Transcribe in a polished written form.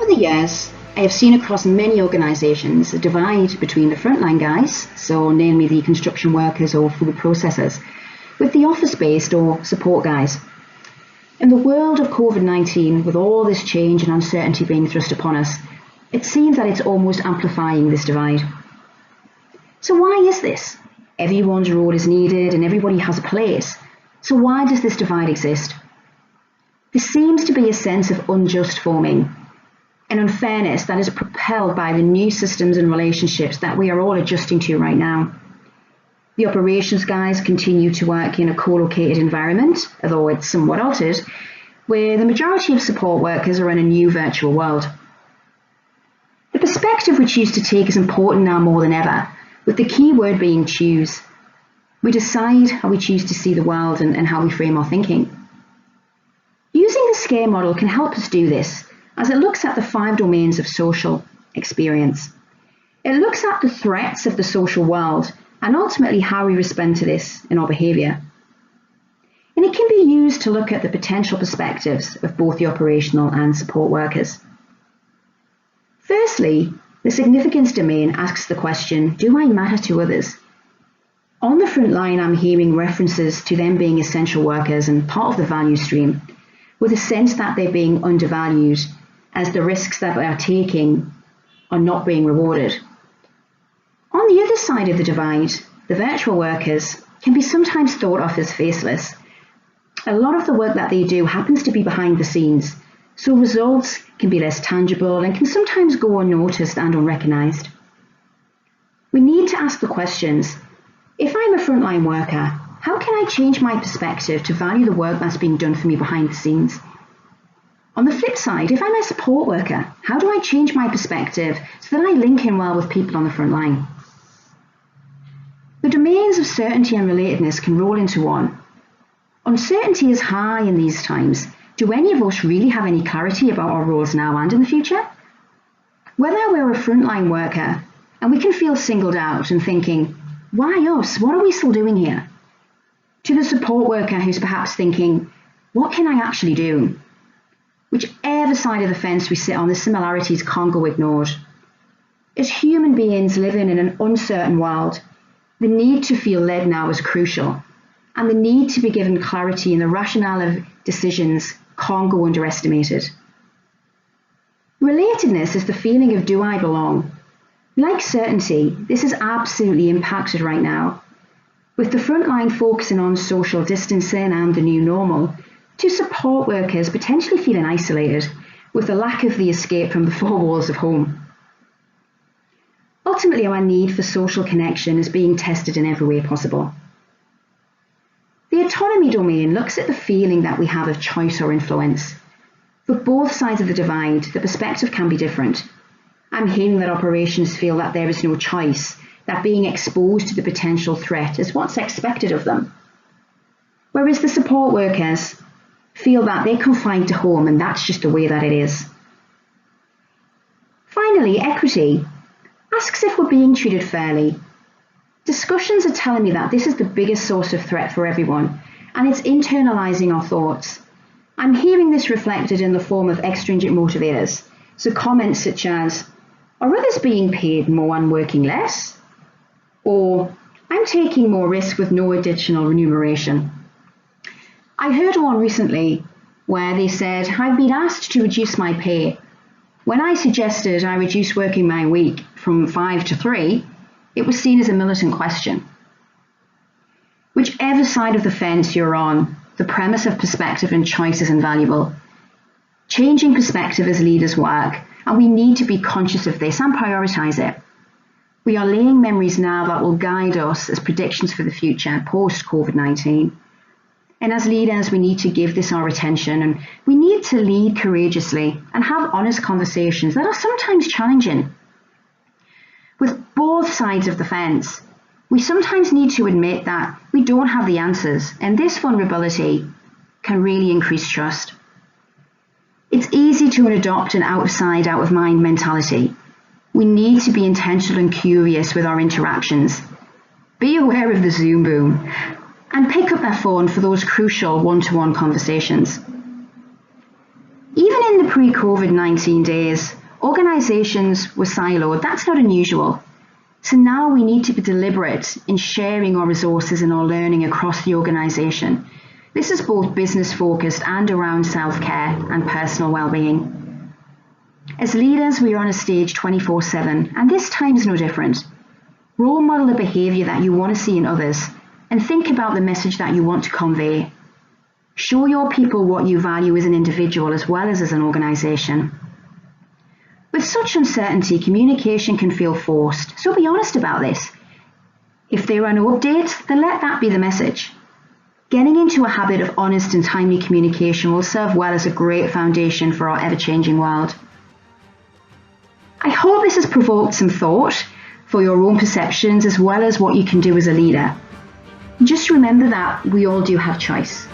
the years, I have seen across many organisations a divide between the frontline guys, so namely the construction workers or food processors, with the office-based or support guys. In the world of COVID-19, with all this change and uncertainty being thrust upon us, it seems that it's almost amplifying this divide. So why is this? Everyone's role is needed and everybody has a place. So why does this divide exist? There seems to be a sense of unjust forming, an unfairness that is propelled by the new systems and relationships that we are all adjusting to right now. The operations guys continue to work in a co-located environment, although it's somewhat altered, where the majority of support workers are in a new virtual world. The perspective we choose to take is important now more than ever, with the key word being choose. We decide how we choose to see the world and how we frame our thinking. Using the SCARE model can help us do this, as it looks at the 5 domains of social experience. It looks at the threats of the social world and ultimately how we respond to this in our behaviour. And it can be used to look at the potential perspectives of both the operational and support workers. Firstly, the significance domain asks the question, do I matter to others? On the front line, I'm hearing references to them being essential workers and part of the value stream, with a sense that they're being undervalued as the risks that they are taking are not being rewarded. On the other side of the divide, the virtual workers can be sometimes thought of as faceless. A lot of the work that they do happens to be behind the scenes, so results can be less tangible and can sometimes go unnoticed and unrecognised. We need to ask the questions, if I'm a frontline worker, how can I change my perspective to value the work that's being done for me behind the scenes? On the flip side, if I'm a support worker, how do I change my perspective so that I link in well with people on the front line? The domains of certainty and relatedness can roll into one. Uncertainty is high in these times. Do any of us really have any clarity about our roles now and in the future? Whether we're a frontline worker and we can feel singled out and thinking, why us? What are we still doing here? To the support worker who's perhaps thinking, what can I actually do? Whichever side of the fence we sit on, the similarities can't go ignored. As human beings living in an uncertain world, the need to feel led now is crucial, and the need to be given clarity in the rationale of decisions can't go underestimated. Relatedness is the feeling of do I belong? Like certainty, this is absolutely impacted right now, with the frontline focusing on social distancing and the new normal, to support workers potentially feeling isolated with the lack of the escape from the 4 walls of home. Ultimately, our need for social connection is being tested in every way possible. The autonomy domain looks at the feeling that we have of choice or influence. For both sides of the divide, the perspective can be different. I'm hearing that operations feel that there is no choice, that being exposed to the potential threat is what's expected of them. Whereas the support workers feel that they're confined to home and that's just the way that it is. Finally, equity asks if we're being treated fairly. Discussions are telling me that this is the biggest source of threat for everyone, and it's internalising our thoughts. I'm hearing this reflected in the form of extrinsic motivators, so comments such as, are others being paid more and working less? Or, I'm taking more risk with no additional remuneration. I heard one recently where they said, I've been asked to reduce my pay. When I suggested I reduce working my week from 5 to 3, it was seen as a militant question. Whichever side of the fence you're on, the premise of perspective and choice is invaluable. Changing perspective as leaders work, and we need to be conscious of this and prioritise it. We are laying memories now that will guide us as predictions for the future post-COVID-19. And as leaders, we need to give this our attention, and we need to lead courageously and have honest conversations that are sometimes challenging. With both sides of the fence, we sometimes need to admit that we don't have the answers, and this vulnerability can really increase trust. It's easy to adopt an outside, out of mind mentality. We need to be intentional and curious with our interactions. Be aware of the Zoom boom and pick up their phone for those crucial one-to-one conversations. Even in the pre-COVID-19 days, Organisations were siloed. That's not unusual. So now we need to be deliberate in sharing our resources and our learning across the organisation. This is both business focused and around self-care and personal well-being. As leaders, we are on a stage 24/7, and this time is no different. Role model the behaviour that you want to see in others, and think about the message that you want to convey. Show your people what you value as an individual as well as an organisation. With such uncertainty, communication can feel forced, so be honest about this. If there are no updates, then let that be the message. Getting into a habit of honest and timely communication will serve well as a great foundation for our ever-changing world. I hope this has provoked some thought for your own perceptions as well as what you can do as a leader. Just remember that we all do have choice.